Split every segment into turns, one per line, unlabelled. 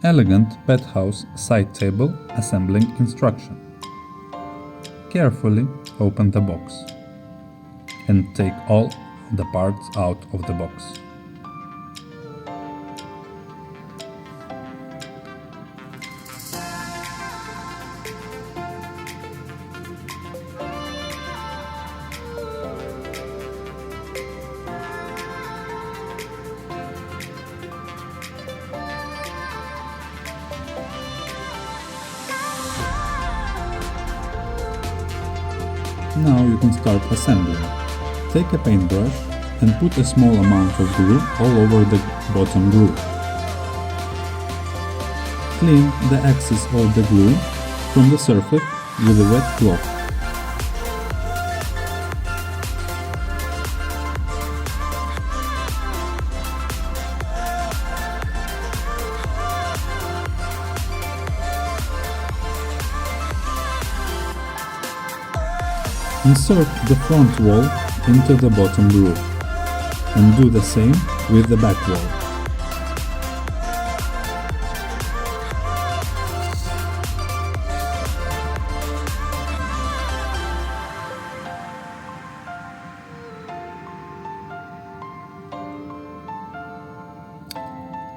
Elegant pet house side table assembling instruction. Carefully open the box and take all the parts out of the box. Now you can start assembling. Take a paintbrush and put a small amount of glue all over the bottom groove. Clean the excess of the glue from the surface with a wet cloth. Insert the front wall into the bottom groove and do the same with the back wall.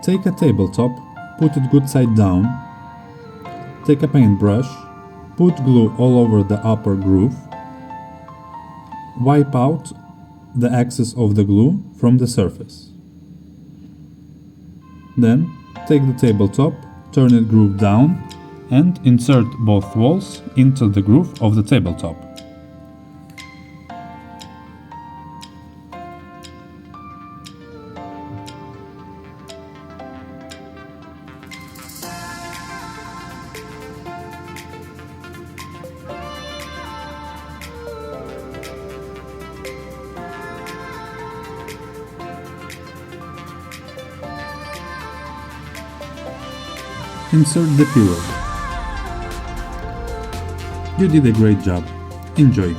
Take a tabletop, put it good side down. Take a paintbrush, put glue all over the upper groove. Wipe out the excess of the glue from the surface. Then take the tabletop, turn it groove down and insert both walls into the groove of the tabletop. Insert the pillow. You did a great job. Enjoy!